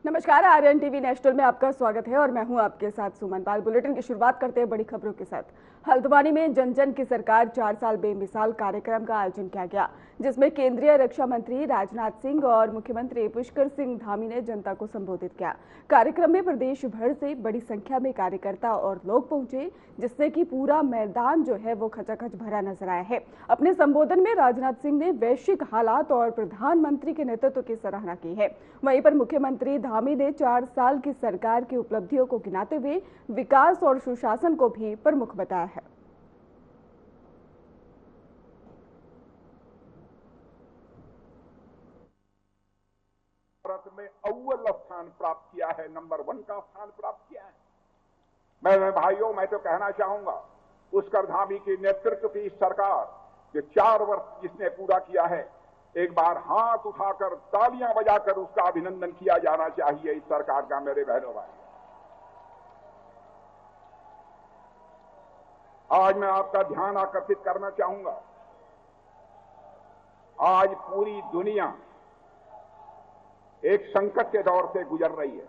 नमस्कार, Aryan TV national में आपका स्वागत है और मैं हूं आपके साथ सुमन पाल। बुलेटिन की शुरुआत करते हैं बड़ी खबरों के साथ। हल्द्वानी में जन जन की सरकार 4 साल बेमिसाल कार्यक्रम का आयोजन किया गया, जिसमें केंद्रीय रक्षा मंत्री राजनाथ सिंह और मुख्यमंत्री पुष्कर सिंह धामी ने जनता को संबोधित किया। कार्यक्रम में प्रदेश भर से बड़ी संख्या में कार्यकर्ता और लोग पहुंचे, जिससे कि पूरा मैदान जो है वो खचाखच भरा नजर आया है। अपने संबोधन में राजनाथ सिंह ने वैश्विक हालात और प्रधानमंत्री के नेतृत्व की सराहना की है। वहीं पर मुख्यमंत्री धामी ने 4 साल की सरकार की उपलब्धियों को गिनाते हुए विकास और सुशासन को भी प्रमुख बताया है। भारत में अव्वल स्थान प्राप्त किया है, नंबर 1 का स्थान प्राप्त किया है। मैं भाइयों, मैं तो कहना चाहूंगा, पुष्कर धामी के नेतृत्व की सरकार जो 4 वर्ष जिसने पूरा किया है, एक बार हाथ उठाकर तालियां बजाकर उसका अभिनंदन किया जाना चाहिए इस सरकार का। मेरे बहनों भाई, आज मैं आपका ध्यान आकर्षित करना चाहूंगा, आज पूरी दुनिया एक संकट के दौर से गुजर रही है।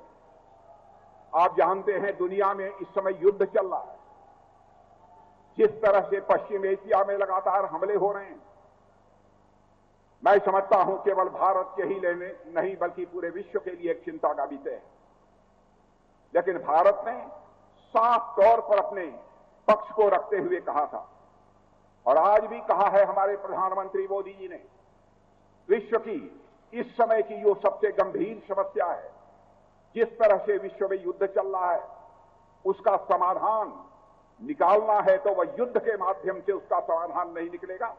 आप जानते हैं दुनिया में इस समय युद्ध चल रहा है। जिस तरह से पश्चिम एशिया में लगातार हमले हो रहे हैं, मैं समझता हूं केवल भारत के ही लेने नहीं बल्कि पूरे विश्व के लिए एक चिंता का विषय है। लेकिन भारत ने साफ तौर पर अपने पक्ष को रखते हुए कहा था, और आज भी कहा है हमारे प्रधानमंत्री मोदी जी ने, विश्व की इस समय की जो सबसे गंभीर समस्या है, जिस तरह से विश्व में युद्ध चल रहा है, उसका समाधान निकालना है तो वह युद्ध के माध्यम से उसका समाधान नहीं निकलेगा।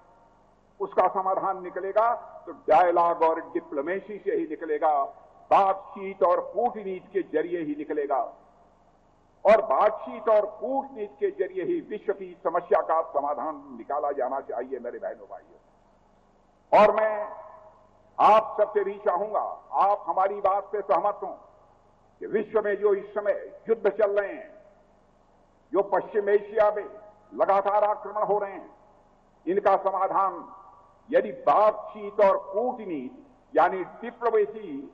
उसका समाधान निकलेगा तो डायलॉग और डिप्लोमेसी से ही निकलेगा, बातचीत और कूटनीति के जरिए ही निकलेगा। और बातचीत और कूटनीति के जरिए ही विश्व की समस्या का समाधान निकाला जाना चाहिए मेरे बहनों भाइयों। और मैं आप सबसे भी चाहूंगा, आप हमारी बात से सहमत हों कि विश्व में जो इस समय युद्ध चल रहे हैं, जो पश्चिम एशिया में लगातार आक्रमण हो रहे हैं, इनका समाधान यदि बातचीत और कूटनीति यानी डिप्लोमेसी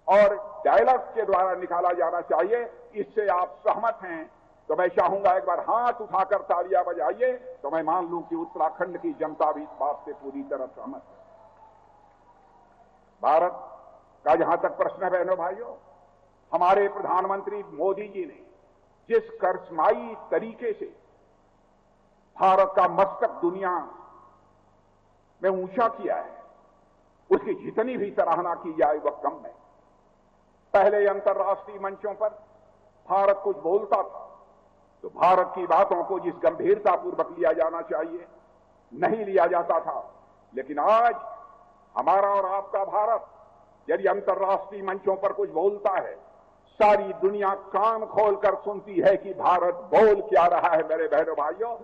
और डायलॉग के द्वारा निकाला जाना चाहिए। इससे आप सहमत हैं तो मैं चाहूंगा एक बार हाथ उठाकर तालियां बजाइए, तो मैं मान लूं कि उत्तराखंड की जनता भी इस बात से पूरी तरह सहमत है। भारत का जहां तक प्रश्न है बहनों भाइयों, हमारे प्रधानमंत्री मोदी जी ने जिस करिश्माई तरीके से भारत का मस्तक दुनिया में ऊंचा किया है, उसकी जितनी भी सराहना की जाए वह कम है। पहले अंतर्राष्ट्रीय मंचों पर भारत कुछ बोलता था तो भारत की बातों को जिस गंभीरता पूर्वक लिया जाना चाहिए नहीं लिया जाता था। लेकिन आज हमारा और आपका भारत यदि अंतर्राष्ट्रीय मंचों पर कुछ बोलता है, सारी दुनिया कान खोलकर सुनती है कि भारत बोल क्या रहा है। मेरे बहनों भाइयों,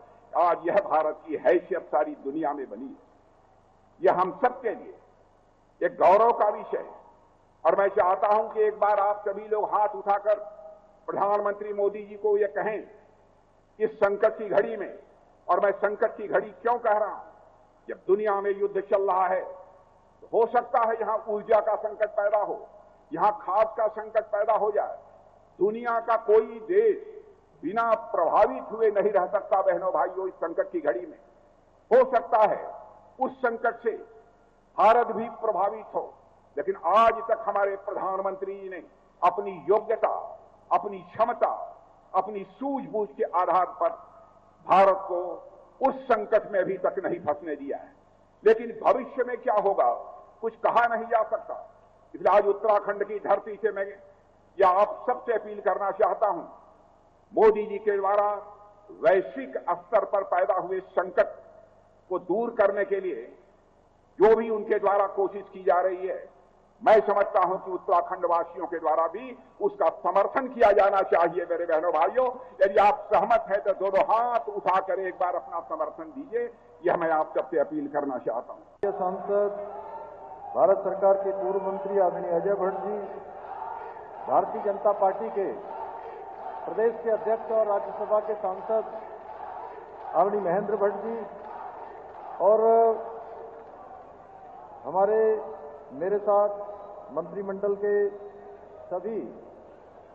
आज यह भारत की हैसियत सारी दुनिया में बनी है। यह हम सबके लिए एक गौरव का विषय है। और मैं चाहता हूं कि एक बार आप सभी लोग हाथ उठाकर प्रधानमंत्री मोदी जी को यह कहें, इस संकट की घड़ी में, और मैं संकट की घड़ी क्यों कह रहा हूं, जब दुनिया में युद्ध चल रहा है तो हो सकता है यहां ऊर्जा का संकट पैदा हो, यहां खाद का संकट पैदा हो जाए। दुनिया का कोई देश बिना प्रभावित हुए नहीं रह सकता बहनों भाइयों इस संकट की घड़ी में। हो सकता है उस संकट से भारत भी प्रभावित हो, लेकिन आज तक हमारे प्रधानमंत्री जी ने अपनी योग्यता, अपनी क्षमता, अपनी सूझबूझ के आधार पर भारत को उस संकट में अभी तक नहीं फंसने दिया है। लेकिन भविष्य में क्या होगा कुछ कहा नहीं जा सकता। इसलिए आज उत्तराखंड की धरती से मैं या आप सबसे अपील करना चाहता हूं, मोदी जी के द्वारा वैश्विक स्तर पर पैदा हुए संकट को दूर करने के लिए जो भी उनके द्वारा कोशिश की जा रही है, मैं समझता हूं कि उत्तराखंड वासियों के द्वारा भी उसका समर्थन किया जाना चाहिए। मेरे बहनों भाइयों, यदि आप सहमत हैं तो दोनों हाथ उठाकर एक बार अपना समर्थन दीजिए, यह मैं आप सबसे अपील करना चाहता हूं। सांसद भारत सरकार के पूर्व मंत्री आदरणीय अजय भट्ट जी, भारतीय जनता पार्टी के प्रदेश के अध्यक्ष और राज्यसभा के सांसद आदरणीय महेंद्र भट्ट जी, और हमारे मेरे साथ मंत्रिमंडल के सभी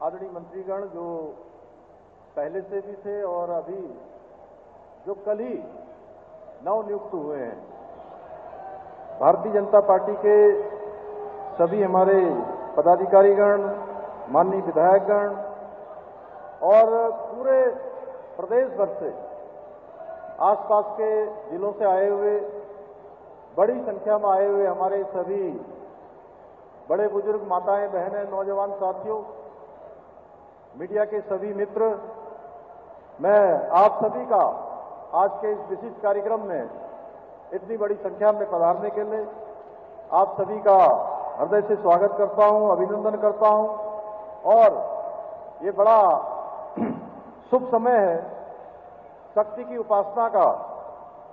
आदरणीय मंत्रीगण जो पहले से भी थे और अभी जो कल ही नवनियुक्त हुए हैं, भारतीय जनता पार्टी के सभी हमारे पदाधिकारीगण, माननीय विधायकगण और पूरे प्रदेश भर से आसपास के जिलों से आए हुए, बड़ी संख्या में आए हुए हमारे सभी बड़े बुजुर्ग, माताएं, बहनें, नौजवान साथियों, मीडिया के सभी मित्र, मैं आप सभी का आज के इस विशिष्ट कार्यक्रम में इतनी बड़ी संख्या में पधारने के लिए आप सभी का हृदय से स्वागत करता हूं, अभिनंदन करता हूं। और ये बड़ा शुभ समय है, शक्ति की उपासना का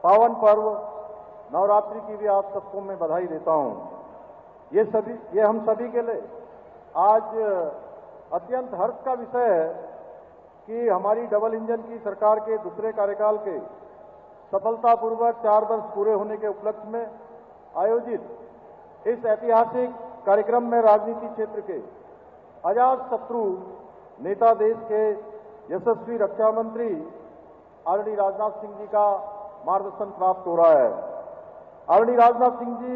पावन पर्व नवरात्रि की भी आप सबको मैं बधाई देता हूं। ये हम सभी के लिए आज अत्यंत हर्ष का विषय है कि हमारी डबल इंजन की सरकार के दूसरे कार्यकाल के सफलतापूर्वक 4 वर्ष पूरे होने के उपलक्ष्य में आयोजित इस ऐतिहासिक कार्यक्रम में राजनीति क्षेत्र के अजातशत्रु नेता, देश के यशस्वी रक्षा मंत्री आदरणीय राजनाथ सिंह जी का मार्गदर्शन प्राप्त हो रहा है। आदरणीय राजनाथ सिंह जी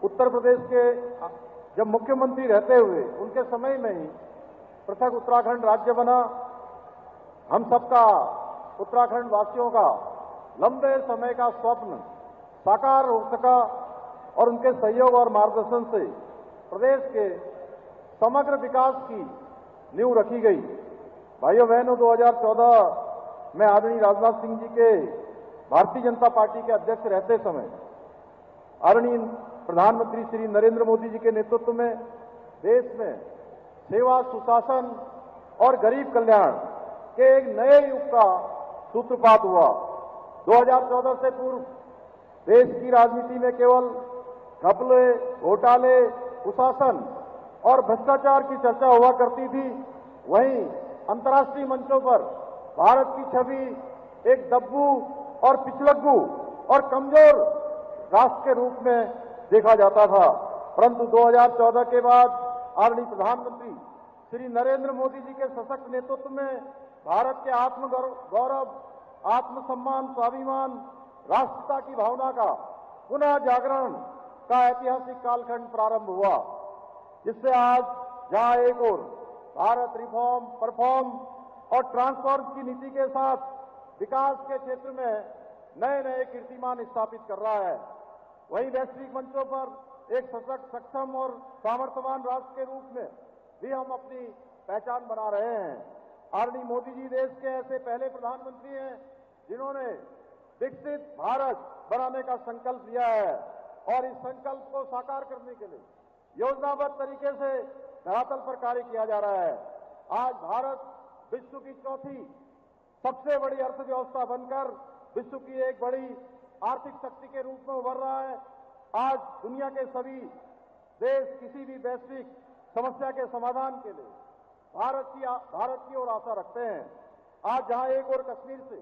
उत्तर प्रदेश के जब मुख्यमंत्री रहते हुए उनके समय में ही पृथक उत्तराखंड राज्य बना। हम सबका, उत्तराखंड वासियों का लंबे समय का स्वप्न साकार हो सका और उनके सहयोग और मार्गदर्शन से प्रदेश के समग्र विकास की नींव रखी गई। भाइयों बहनों, 2014 में आदरणीय राजनाथ सिंह जी के भारतीय जनता पार्टी के अध्यक्ष रहते समय आदरणीय प्रधानमंत्री श्री नरेंद्र मोदी जी के नेतृत्व में देश में सेवा, सुशासन और गरीब कल्याण के एक नए युग का सूत्रपात हुआ। 2014 से पूर्व देश की राजनीति में केवल घपले, घोटाले, कुशासन और भ्रष्टाचार की चर्चा हुआ करती थी। वहीं अंतर्राष्ट्रीय मंचों पर भारत की छवि एक दब्बू और पिछलग्गू और कमजोर राष्ट्र के रूप में देखा जाता था। परंतु 2014 के बाद आदरणीय प्रधानमंत्री श्री नरेंद्र मोदी जी के सशक्त नेतृत्व में भारत के आत्मगौरव, आत्मसम्मान, स्वाभिमान, राष्ट्रता की भावना का पुनः जागरण का ऐतिहासिक कालखंड प्रारंभ हुआ, जिससे आज जहां एक ओर भारत रिफॉर्म, परफॉर्म और ट्रांसफॉर्म की नीति के साथ विकास के क्षेत्र में नए नए कीर्तिमान स्थापित कर रहा है, वहीं वैश्विक मंचों पर एक सशक्त, सक्षम और सामर्थ्यवान राष्ट्र के रूप में भी हम अपनी पहचान बना रहे हैं। आदरणीय मोदी जी देश के ऐसे पहले प्रधानमंत्री हैं जिन्होंने विकसित भारत बनाने का संकल्प लिया है और इस संकल्प को साकार करने के लिए योजनाबद्ध तरीके से धरातल पर कार्य किया जा रहा है। आज भारत विश्व की चौथी सबसे बड़ी अर्थव्यवस्था बनकर विश्व की एक बड़ी आर्थिक शक्ति के रूप में उभर रहा है। आज दुनिया के सभी देश किसी भी वैश्विक समस्या के समाधान के लिए भारत की ओर आशा रखते हैं। आज जहां एक और कश्मीर से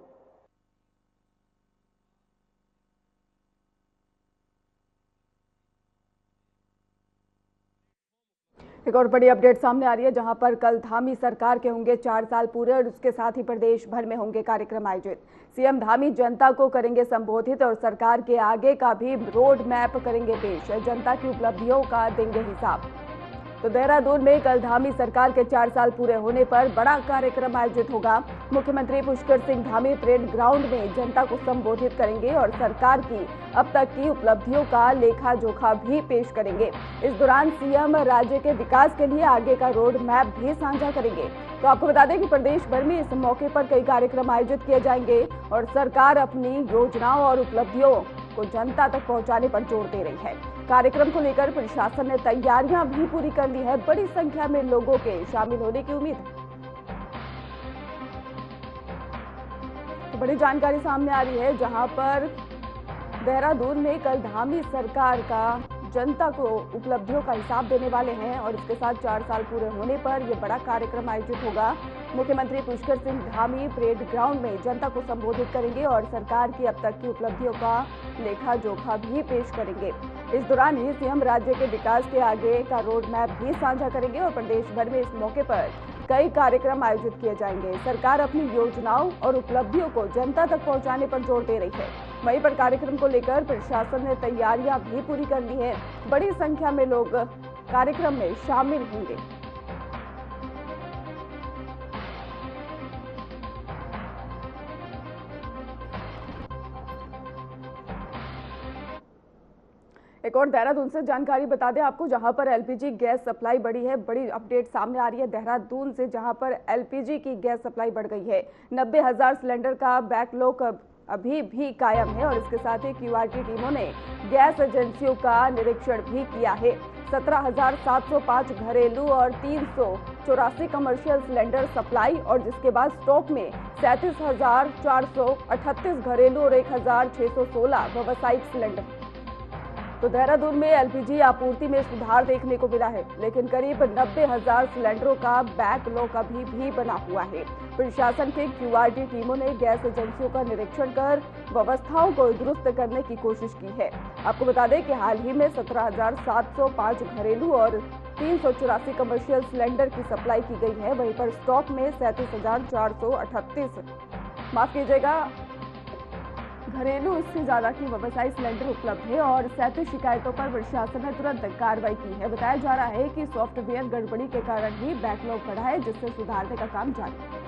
एक और बड़ी अपडेट सामने आ रही है, जहां पर कल धामी सरकार के होंगे 4 साल पूरे और उसके साथ ही प्रदेश भर में होंगे कार्यक्रम आयोजित। सीएम धामी जनता को करेंगे संबोधित और सरकार के आगे का भी रोड मैप करेंगे पेश, जनता की उपलब्धियों का देंगे हिसाब। तो देहरादून में कल धामी सरकार के 4 साल पूरे होने पर बड़ा कार्यक्रम आयोजित होगा। मुख्यमंत्री पुष्कर सिंह धामी परेड ग्राउंड में जनता को संबोधित करेंगे और सरकार की अब तक की उपलब्धियों का लेखा जोखा भी पेश करेंगे। इस दौरान सीएम राज्य के विकास के लिए आगे का रोड मैप भी साझा करेंगे। तो आपको बता दें कि प्रदेश भर में इस मौके पर कई कार्यक्रम आयोजित किए जाएंगे और सरकार अपनी योजनाओं और उपलब्धियों को जनता तक पहुंचाने पर जोर दे रही है। कार्यक्रम को लेकर प्रशासन ने तैयारियां भी पूरी कर ली है। बड़ी संख्या में लोगों के शामिल होने की उम्मीद है। तो बड़ी जानकारी सामने आ रही है, जहां पर देहरादून में कल धामी सरकार का जनता को उपलब्धियों का हिसाब देने वाले हैं और इसके साथ 4 साल पूरे होने पर यह बड़ा कार्यक्रम आयोजित होगा। मुख्यमंत्री पुष्कर सिंह धामी परेड ग्राउंड में जनता को संबोधित करेंगे और सरकार की अब तक की उपलब्धियों का लेखा जोखा भी पेश करेंगे। इस दौरान ही सीएम राज्य के विकास के आगे का रोड मैप भी साझा करेंगे और प्रदेश भर में इस मौके पर कई कार्यक्रम आयोजित किए जाएंगे। सरकार अपनी योजनाओं और उपलब्धियों को जनता तक पहुंचाने पर जोर दे रही है। वहीं पर कार्यक्रम को लेकर प्रशासन ने तैयारियां भी पूरी कर ली है। बड़ी संख्या में लोग कार्यक्रम में शामिल होंगे। एक और देहरादून से जानकारी बता दें आपको, जहां पर एलपीजी गैस सप्लाई बढ़ी है। बड़ी अपडेट सामने आ रही है देहरादून से, जहां पर एलपीजी की गैस सप्लाई बढ़ गई है। 90,000 सिलेंडर का बैकलॉग अभी भी कायम है और इसके साथ ही क्यूआरटी टीमों ने गैस एजेंसियों का निरीक्षण भी किया है। 17,705 घरेलू और 384 कमर्शियल सिलेंडर सप्लाई और जिसके बाद स्टॉक में 37,438 घरेलू और 1,616 व्यावसायिक सिलेंडर। तो देहरादून में एलपीजी आपूर्ति में सुधार देखने को मिला है, लेकिन करीब 90,000 सिलेंडरों का बैकलॉग अभी भी बना हुआ है। प्रशासन की क्यूआरटी टीमों ने गैस एजेंसियों का निरीक्षण कर व्यवस्थाओं को दुरुस्त करने की कोशिश की है। आपको बता दें कि हाल ही में 17,705 घरेलू और 384 कमर्शियल सिलेंडर की सप्लाई की गई है। वहीं पर स्टॉक में 37,438 माफ कीजिएगा घरेलू इससे ज्यादा की व्यवसायिक सिलेंडर उपलब्ध है और 37 शिकायतों पर प्रशासन ने तुरंत कार्रवाई की है। बताया जा रहा है कि सॉफ्टवेयर गड़बड़ी के कारण ही बैकलॉग बढ़ा है, जिससे सुधारने का काम जारी है।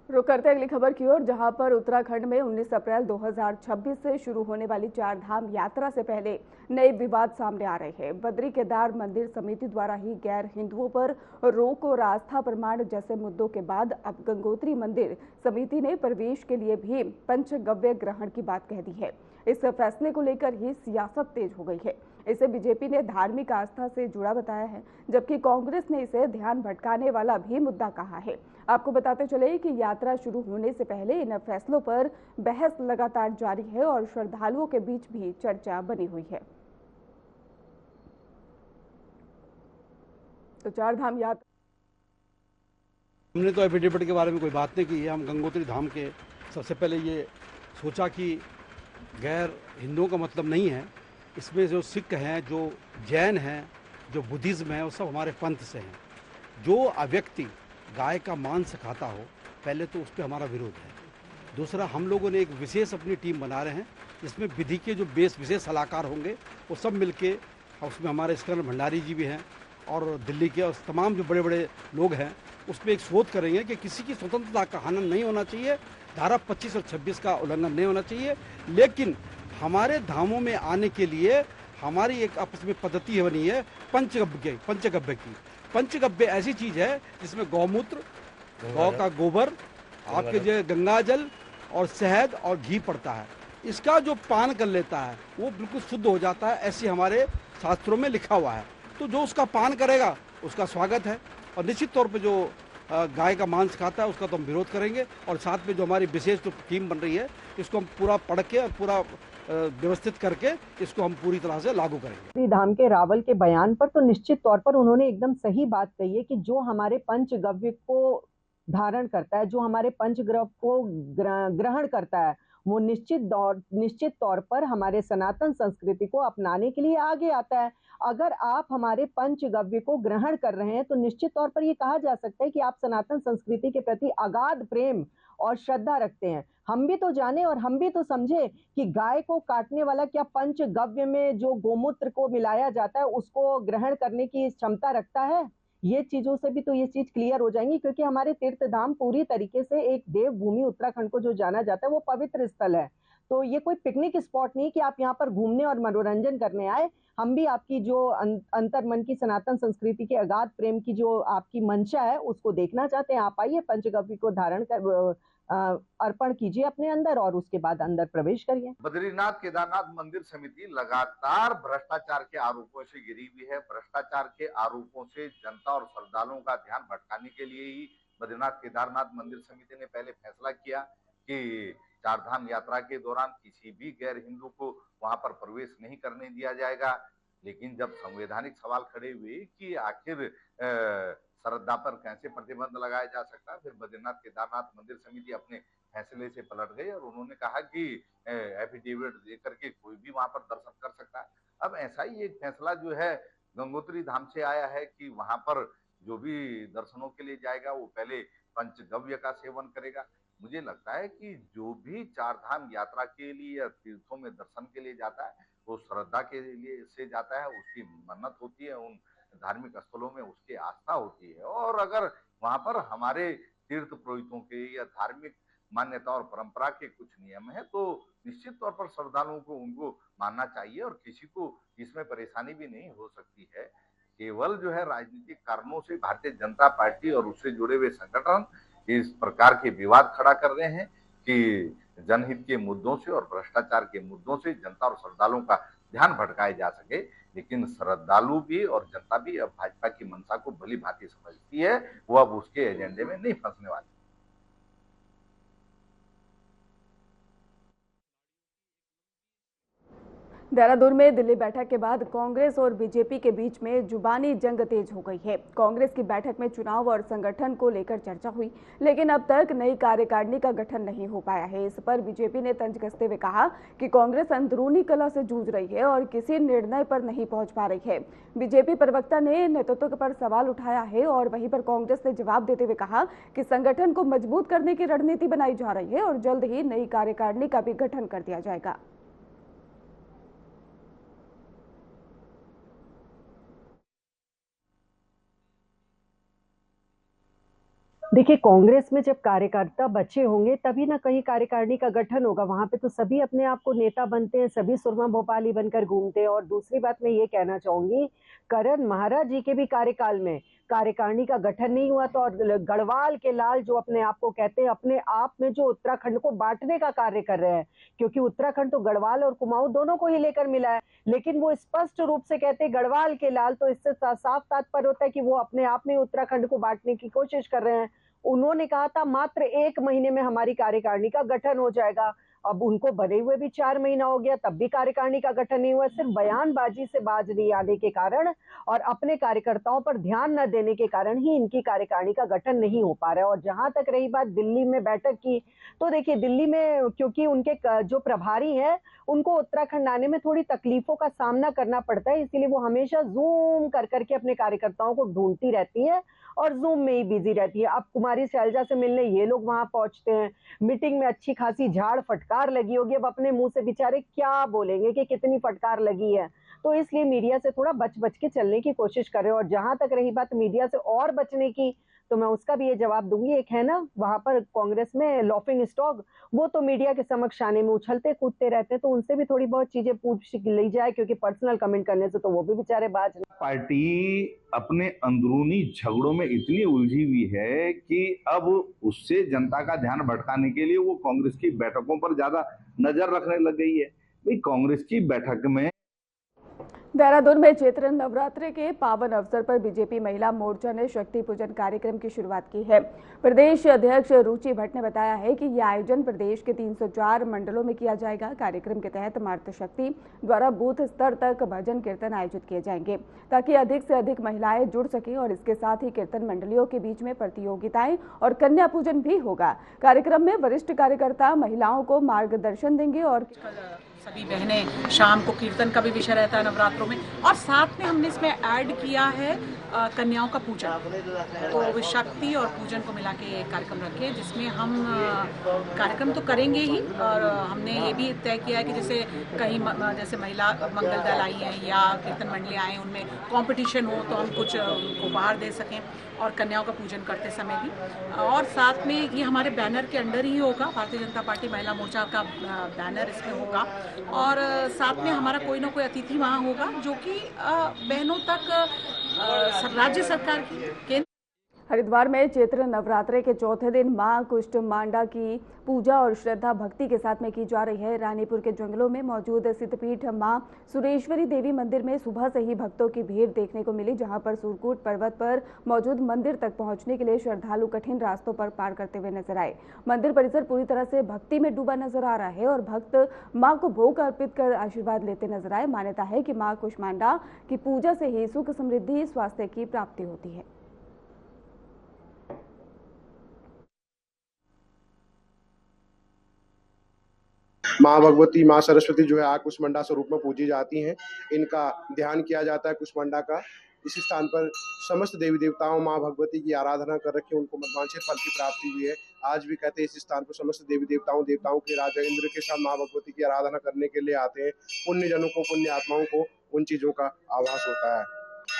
रुक करते अगली खबर की ओर, जहां पर उत्तराखंड में 19 अप्रैल 2026 से शुरू होने वाली चार धाम यात्रा से पहले नए विवाद सामने आ रहे हैं। बद्री केदार मंदिर समिति द्वारा ही गैर हिंदुओं पर रोक और आस्था प्रमाण जैसे मुद्दों के बाद अब गंगोत्री मंदिर समिति ने प्रवेश के लिए भी पंचगव्य ग्रहण की बात कह दी है। इस फैसले को लेकर ही सियासत तेज हो गई है। इसे बीजेपी ने धार्मिक आस्था से जुड़ा बताया है, जबकि कांग्रेस ने इसे ध्यान भटकाने वाला भी मुद्दा कहा है। आपको बताते चले कि यात्रा शुरू होने से पहले इन फैसलों पर बहस लगातार जारी है और श्रद्धालुओं के बीच भी चर्चा बनी हुई है। तो चार धाम यात्रा हमने तो एफिडेविट के बारे में कोई बात नहीं की है। हम गंगोत्री धाम के सबसे पहले ये सोचा कि गैर हिंदुओं का मतलब नहीं है। इसमें जो सिख हैं, जो जैन हैं, जो बुद्धिज्म है, वो सब हमारे पंथ से हैं। जो व्यक्ति गाय का मांस खाता हो, पहले तो उस पर हमारा विरोध है। दूसरा, हम लोगों ने एक विशेष अपनी टीम बना रहे हैं, जिसमें विधि के जो विशेष सलाहकार होंगे वो सब मिलके, उसमें हमारे स्कंदर भंडारी जी भी हैं और दिल्ली के और तमाम जो बड़े बड़े लोग हैं, उसमें एक शोध करेंगे कि किसी की स्वतंत्रता का हनन नहीं होना चाहिए, धारा 25 और 26 का उल्लंघन नहीं होना चाहिए। लेकिन हमारे धामों में आने के लिए हमारी एक आपस में पद्धति बनी है पंचगव्य की। पंचगव्य ऐसी चीज है जिसमें गौमूत्र, गौ का गोबर, आपके जो गंगा जल और शहद और घी पड़ता है। इसका जो पान कर लेता है वो बिल्कुल शुद्ध हो जाता है, ऐसे हमारे शास्त्रों में लिखा हुआ है। तो जो उसका पान करेगा उसका स्वागत है। और निश्चित तौर पे जो गाय का मांस खाता है उसका तो हम विरोध करेंगे। और साथ में जो हमारी विशेष जो टीम बन रही है, इसको हम पूरा पढ़ के और पूरा व्यवस्थित करके इसको हम पूरी तरह से लागू करेंगे। धाम के रावल के बयान पर तो निश्चित तौर पर उन्होंने एकदम सही बात कही है कि जो हमारे पंचगव्य को धारण करता है, जो हमारे पंचग्रह को ग्रहण करता है, वो निश्चित तौर पर हमारे सनातन संस्कृति को अपनाने के लिए आगे आता है। अगर आप हमारे पंचगव्य को ग्रहण कर रहे हैं तो निश्चित तौर पर ये कहा जा सकता है कि आप सनातन संस्कृति के प्रति अगाध प्रेम और श्रद्धा रखते हैं। हम भी तो जाने और हम भी तो समझे कि गाय को काटने वाला क्या पंचगव्य में जो गोमूत्र को मिलाया जाता है उसको ग्रहण करने की क्षमता रखता है? ये चीजों से भी तो ये चीज क्लियर हो जाएंगी, क्योंकि हमारे तीर्थ धाम पूरी तरीके से एक देवभूमि उत्तराखंड को जो जाना जाता है वो पवित्र स्थल है। तो ये कोई पिकनिक स्पॉट नहीं कि आप यहाँ पर घूमने और मनोरंजन करने आए। हम भी आपकी जो अंतर्मन की सनातन संस्कृति के अगाध प्रेम की जो आपकी मंशा है उसको देखना चाहते हैं। आप आइए, पंचगव्य को धारण कर अर्पण कीजिए अपने अंदर और उसके बाद अंदर प्रवेश करिए। बद्रीनाथ केदारनाथ मंदिर समिति लगातार भ्रष्टाचार के आरोपों से घिरी हुई है। भ्रष्टाचार के आरोपों से जनता और श्रद्धालुओं का ध्यान भटकाने के लिए ही बद्रीनाथ केदारनाथ मंदिर समिति ने पहले फैसला किया कि चारधाम यात्रा के दौरान किसी भी गैर हिंदू को वहां पर प्रवेश नहीं करने दिया जाएगा। लेकिन जब संवैधानिक सवाल खड़े हुए कि आखिर श्रद्धा पर कैसे प्रतिबंध लगाया जा सकता है, फिर बद्रीनाथ केदारनाथ मंदिर समिति अपने फैसले से पलट गई और उन्होंने कहा कि एफिडेविट देकर के कोई भी वहां पर दर्शन कर सकता है। अब ऐसा ही एक फैसला जो है गंगोत्री धाम से आया है कि वहां पर जो भी दर्शनों के लिए जाएगा वो पहले पंचगव्य का सेवन करेगा। मुझे लगता है कि जो भी चारधाम यात्रा के लिए या तीर्थों में दर्शन के लिए जाता है वो श्रद्धा के लिए से जाता है, उसकी मन्नत होती है, उन धार्मिक स्थलों में उसकी आस्था होती है। और अगर वहां पर हमारे तीर्थ पुरोहितों के या धार्मिक मान्यता और परंपरा के कुछ नियम है तो निश्चित तौर पर श्रद्धालुओं को उनको मानना चाहिए और किसी को इसमें परेशानी भी नहीं हो सकती है। केवल जो है राजनीतिक कारणों से भारतीय जनता पार्टी और उससे जुड़े हुए संगठन इस प्रकार के विवाद खड़ा कर रहे हैं कि जनहित के मुद्दों से और भ्रष्टाचार के मुद्दों से जनता और श्रद्धालुओं का ध्यान भटकाया जा सके। लेकिन श्रद्धालु भी और जनता भी अब भाजपा की मंशा को भली भांति समझती है, वो अब उसके एजेंडे में नहीं फंसने वाली। देहरादून में दिल्ली बैठक के बाद कांग्रेस और बीजेपी के बीच में जुबानी जंग तेज हो गई है। कांग्रेस की बैठक में चुनाव और संगठन को लेकर चर्चा हुई, लेकिन अब तक नई कार्यकारिणी का गठन नहीं हो पाया है। इस पर बीजेपी ने तंज कसते हुए कहा कि कांग्रेस अंदरूनी कलह से जूझ रही है और किसी निर्णय पर नहीं पहुंच पा रही है। बीजेपी प्रवक्ता ने नेतृत्व पर सवाल उठाया है और वहीं पर कांग्रेस ने जवाब देते हुए कहा कि संगठन को मजबूत करने की रणनीति बनाई जा रही है और जल्द ही नई कार्यकारिणी का भी गठन कर दिया जाएगा। देखिए, कांग्रेस में जब कार्यकर्ता बचे होंगे तभी ना कहीं कार्यकारिणी का गठन होगा। वहां पे तो सभी अपने आप को नेता बनते हैं, सभी सुरमा भोपाली बनकर घूमते हैं। और दूसरी बात मैं ये कहना चाहूंगी, करण महाराज जी के भी कार्यकाल में कार्यकारिणी का गठन नहीं हुआ तो, और गढ़वाल के लाल जो अपने आप को कहते हैं, अपने आप में जो उत्तराखंड को बांटने का कार्य कर रहे हैं, क्योंकि उत्तराखंड तो गढ़वाल और कुमाऊं दोनों को ही लेकर मिला है, लेकिन वो स्पष्ट रूप से कहते हैं गढ़वाल के लाल, तो इससे साफ तात्पर्य होता है कि वो अपने आप में उत्तराखंड को बांटने की कोशिश कर रहे हैं। उन्होंने कहा था मात्र 1 महीने में हमारी कार्यकारिणी का गठन हो जाएगा। अब उनको बने हुए भी 4 महीना हो गया, तब भी कार्यकारिणी का गठन नहीं हुआ। सिर्फ बयानबाजी से बाज नहीं आने के कारण और अपने कार्यकर्ताओं पर ध्यान न देने के कारण ही इनकी कार्यकारिणी का गठन नहीं हो पा रहा है। और जहां तक रही बात दिल्ली में बैठक की, तो देखिए दिल्ली में क्योंकि उनके जो प्रभारी हैं उनको उत्तराखंड आने में थोड़ी तकलीफों का सामना करना पड़ता है, इसीलिए वो हमेशा जूम कर करके अपने कार्यकर्ताओं को ढूंढती रहती है और जूम में ही बिजी रहती है। अब कुमारी शैलजा से मिलने ये लोग वहां पहुंचते हैं, मीटिंग में अच्छी खासी झाड़ फटकार लगी होगी, अब अपने मुंह से बेचारे क्या बोलेंगे कि कितनी फटकार लगी है। तो इसलिए मीडिया से थोड़ा बच बच के चलने की कोशिश कर रहे हैं। और जहां तक रही बात मीडिया से और बचने की, तो मैं उसका भी ये जवाब दूंगी। एक है ना वहां पर कांग्रेस में लॉफिंग स्टॉक, वो तो मीडिया के समक्ष आने में उछलते कूदते रहते हैं, तो उनसे भी थोड़ी बहुत चीजें पूछ ली जाए, क्योंकि पर्सनल कमेंट करने से तो वो भी बेचारे बाज नहीं। पार्टी अपने अंदरूनी झगड़ों में इतनी उलझी हुई है कि अब उससे जनता का ध्यान भटकाने के लिए वो कांग्रेस की बैठकों पर ज्यादा नजर रखने लग गई है। भाई कांग्रेस की बैठक में देहरादून में चैत्र नवरात्रि के पावन अवसर पर बीजेपी महिला मोर्चा ने शक्ति पूजन कार्यक्रम की शुरुआत की है। प्रदेश अध्यक्ष रुचि भट्ट ने बताया है कि यह आयोजन प्रदेश के 304 मंडलों में किया जाएगा। कार्यक्रम के तहत मातृशक्ति द्वारा बूथ स्तर तक भजन कीर्तन आयोजित किए जाएंगे ताकि अधिक से अधिक महिलाएं जुड़ सकें और इसके साथ ही कीर्तन मंडलियों के बीच में प्रतियोगिताएं और कन्या पूजन भी होगा। कार्यक्रम में वरिष्ठ कार्यकर्ता महिलाओं को मार्गदर्शन देंगे और सभी बहनें शाम को कीर्तन का भी विषय रहता है नवरात्रों में, और साथ में हमने इसमें ऐड किया है कन्याओं का पूजन। तो शक्ति और पूजन को मिला के कार्यक्रम रखे, जिसमें हम कार्यक्रम तो करेंगे ही, और हमने ये भी तय किया है कि जैसे कहीं जैसे महिला मंगल दल आई हैं या कीर्तन मंडलियाँ आए, उनमें कंपटीशन हो तो हम कुछ उनको बाहर दे सकें, और कन्याओं का पूजन करते समय भी। और साथ में ये हमारे बैनर के अंडर ही होगा, भारतीय जनता पार्टी महिला मोर्चा का बैनर इसमें होगा, और साथ में हमारा कोई ना कोई अतिथि वहाँ होगा जो कि बहनों तक राज्य सरकार की हरिद्वार में चैत्र नवरात्रे के चौथे दिन मां कुष्ठ मांडा की पूजा और श्रद्धा भक्ति के साथ में की जा रही है। रानीपुर के जंगलों में मौजूद सिद्धपीठ मां सुरेश्वरी देवी मंदिर में सुबह से ही भक्तों की भीड़ देखने को मिली, जहां पर सूरकूट पर्वत पर मौजूद मंदिर तक पहुंचने के लिए श्रद्धालु कठिन रास्तों पर पार करते हुए नजर आए। मंदिर परिसर पूरी तरह से भक्ति में डूबा नजर आ रहा है और भक्त मां को भोग अर्पित कर आशीर्वाद लेते नजर आए। मान्यता है कि मां कुष्मांडा की पूजा से ही सुख समृद्धि स्वास्थ्य की प्राप्ति होती है। माँ भगवती, माँ सरस्वती जो है आग कुष्मांडा स्वरूप में पूजी जाती हैं। इनका ध्यान किया जाता है कुष्मांडा का। इस स्थान पर समस्त देवी देवताओं माँ भगवती की आराधना कर रखी, उनको मनवांछित फल की प्राप्ति हुई है। आज भी कहते हैं इस स्थान पर समस्त देवी देवताओं के राजा इंद्र के साथ माँ भगवती की आराधना करने के लिए आते हैं। पुण्यजनों को, पुण्य आत्माओं को उन चीजों का आभास होता है।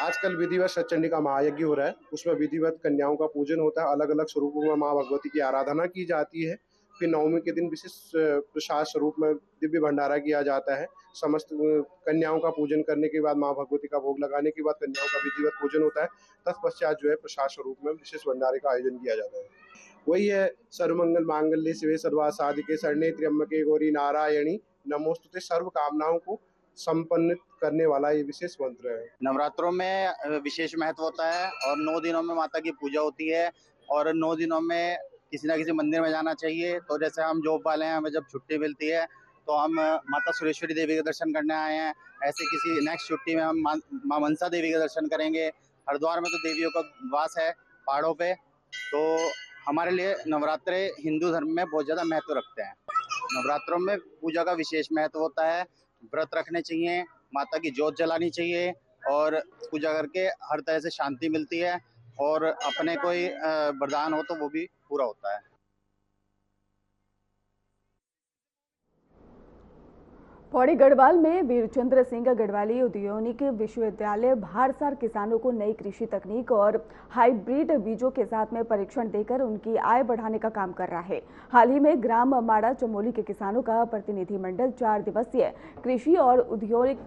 आजकल विधिवत सतचंडी का महायज्ञ हो रहा है, उसमें विधिवत कन्याओं का पूजन होता है। अलग अलग स्वरूपों में माँ भगवती की आराधना की जाती है। फिर नवमी के दिन विशेष प्रसाद स्वरूप में दिव्य भंडारा किया जाता है। समस्त कन्याओं का पूजन करने के बाद, माँ भगवती का भोग लगाने के बाद कन्याओं का विधिवत पूजन होता है। तत्पश्चात जो है प्रसाद स्वरूप में विशेष भंडारे का आयोजन किया जाता है। वही है सर्वमंगल मांगल्ये शिवे सर्वार्थ साधिके शरण्ये त्र्यंबके गौरी नारायणी नमोस्तुते, सर्व कामनाओं को संपन्न करने वाला ये विशेष मंत्र है। नवरात्रों में विशेष महत्व होता है और 9 दिनों में माता की पूजा होती है और 9 दिनों में किसी ना किसी मंदिर में जाना चाहिए। तो जैसे हम जॉब वाले हैं, हमें जब छुट्टी मिलती है तो हम माता सुरेश्वरी देवी के दर्शन करने आए हैं। ऐसे किसी नेक्स्ट छुट्टी में हम माँ मनसा देवी के दर्शन करेंगे। हरिद्वार में तो देवियों का वास है पहाड़ों पे, तो हमारे लिए नवरात्रे हिंदू धर्म में बहुत ज़्यादा महत्व रखते हैं। नवरात्रों में पूजा का विशेष महत्व होता है। व्रत रखने चाहिए, माता की जोत जलानी चाहिए और पूजा करके हर तरह से शांति मिलती है और अपने कोई वरदान हो तो वो भी पूरा होता है। पौड़ी गढ़वाल में वीरचंद्र सिंह गढ़वाली औद्योगिक विश्वविद्यालय भारसार किसानों को नई कृषि तकनीक और हाइब्रिड बीजों के साथ में परीक्षण देकर उनकी आय बढ़ाने का काम कर रहा है। हाल ही में ग्राम माड़ा चमोली के किसानों का प्रतिनिधिमंडल 4 दिवसीय कृषि और औद्योगिक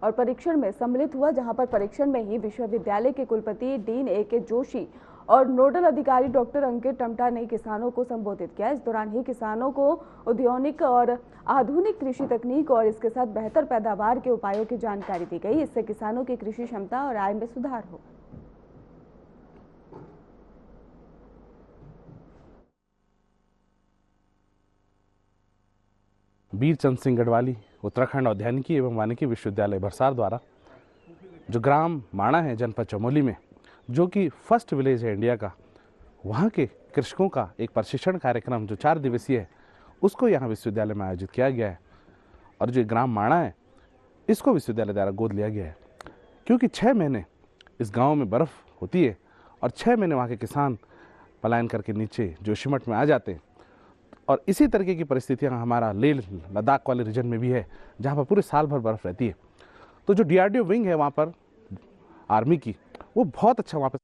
और परीक्षण में सम्मिलित हुआ, जहां पर परीक्षण में ही विश्वविद्यालय के कुलपति डीन A.K. जोशी और नोडल अधिकारी डॉक्टर अंकित टमटा ने किसानों को संबोधित किया। इस दौरान ही किसानों को औद्योगिक और आधुनिक कृषि तकनीक और इसके साथ बेहतर पैदावार के उपायों की जानकारी दी गई। इससे किसानों की कृषि क्षमता और आय में सुधार हो। वीरचंद सिंह गढ़वाली उत्तराखंड औद्यानिकी एवं वानिकी विश्वविद्यालय भरसार द्वारा जो ग्राम माणा है जनपद चमोली में, जो कि फर्स्ट विलेज है इंडिया का, वहाँ के कृषकों का एक प्रशिक्षण कार्यक्रम जो 4 दिवसीय है उसको यहाँ विश्वविद्यालय में आयोजित किया गया है। और जो ग्राम माणा है इसको विश्वविद्यालय द्वारा गोद लिया गया है, क्योंकि 6 महीने इस गाँव में बर्फ़ होती है और 6 महीने वहाँ के किसान पलायन करके नीचे जोशीमठ में आ जाते हैं। और इसी तरीके की परिस्थितियाँ हमारा लेह लद्दाख वाले रीजन में भी है, जहाँ पर पूरे साल भर बर्फ़ रहती है। तो जो DRDO विंग है वहाँ पर आर्मी की, वो बहुत अच्छा वहाँ पर।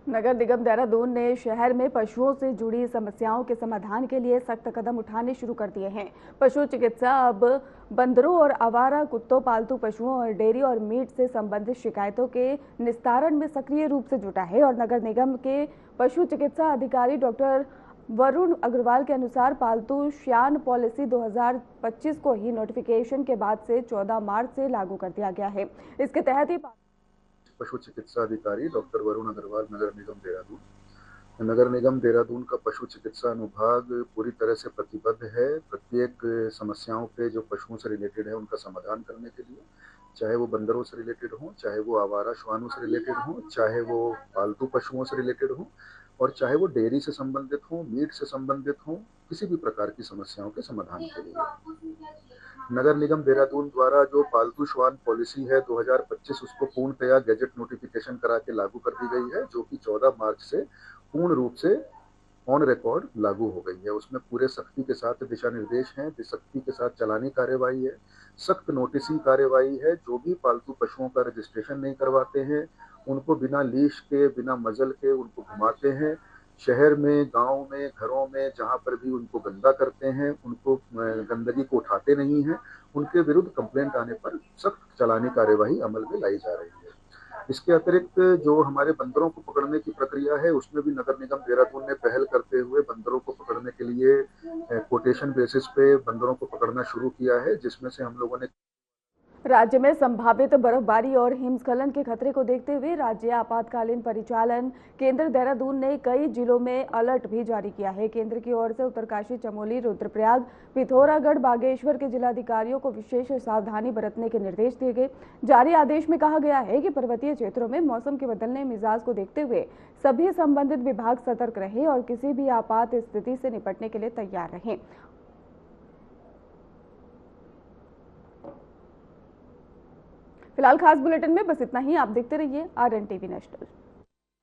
नगर निगम देहरादून ने शहर में पशुओं से जुड़ी समस्याओं के समाधान के लिए सख्त कदम उठाने शुरू कर दिए हैं। पशु चिकित्सा अब बंदरों और आवारा कुत्तों, पालतू पशुओं और डेयरी और मीट से संबंधित शिकायतों के निस्तारण में सक्रिय रूप से जुटा है। और नगर निगम के पशु चिकित्सा अधिकारी डॉक्टर वरुण अग्रवाल के अनुसार पालतू श्यान पॉलिसी 2025 को ही नोटिफिकेशन के बाद से 14 मार्च से लागू कर दिया गया है। इसके तहत ही पशु चिकित्सा अधिकारी डॉक्टर वरुण अग्रवाल, नगर निगम देहरादून। नगर निगम देहरादून का पशु चिकित्सा अनुभाग पूरी तरह से प्रतिबद्ध है प्रत्येक समस्याओं पे जो पशुओं से रिलेटेड है उनका समाधान करने के लिए, चाहे वो बंदरों से रिलेटेड हो, चाहे वो आवारा श्वानों से रिलेटेड हो, चाहे वो पालतू पशुओं से रिलेटेड हो और चाहे वो डेयरी से संबंधित हो, मीट से संबंधित हो, किसी भी प्रकार की समस्याओं के समाधान के लिए नगर निगम देहरादून द्वारा जो पालतू श्वान पॉलिसी है 2025 उसको पूर्णतया गैजेट नोटिफिकेशन करा के लागू कर दी गई है, जो कि 14 मार्च से पूर्ण रूप से ऑन रिकॉर्ड लागू हो गई है। उसमें पूरे सख्ती के साथ दिशा निर्देश हैं, सख्ती के साथ चलानी कार्रवाई है, सख्त नोटिसिंग कार्रवाई है। जो भी पालतू पशुओं का रजिस्ट्रेशन नहीं करवाते हैं उनको बिना लीश के, बिना मजल के उनको घुमाते हैं। शहर में, गांव में, घरों में जहां पर भी उनको गंदा करते हैं, उनको गंदगी को उठाते नहीं हैं, उनके विरुद्ध कंप्लेंट आने पर सख्त चलानी कार्यवाही अमल में लाई जा रही है। इसके अतिरिक्त जो हमारे बंदरों को पकड़ने की प्रक्रिया है उसमें भी नगर निगम देहरादून ने पहल करते हुए बंदरों को पकड़ने के लिए कोटेशन बेसिस पे बंदरों को पकड़ना शुरू किया है, जिसमें से हम लोगों ने राज्य में संभावित बर्फबारी और हिमस्खलन के खतरे को देखते हुए राज्य आपातकालीन परिचालन केंद्र देहरादून ने कई जिलों में अलर्ट भी जारी किया है। केंद्र की ओर से उत्तरकाशी, चमोली, रुद्रप्रयाग, पिथौरागढ़, बागेश्वर के जिलाधिकारियों को विशेष सावधानी बरतने के निर्देश दिए गए। जारी आदेश में कहा गया है कि पर्वतीय क्षेत्रों में मौसम के बदलने मिजाज को देखते हुए सभी संबंधित विभाग सतर्क रहें और किसी भी आपात स्थिति से निपटने के लिए तैयार रहें। फिलहाल खास बुलेटिन में बस इतना ही। आप देखते रहिए RN TV नेशनल।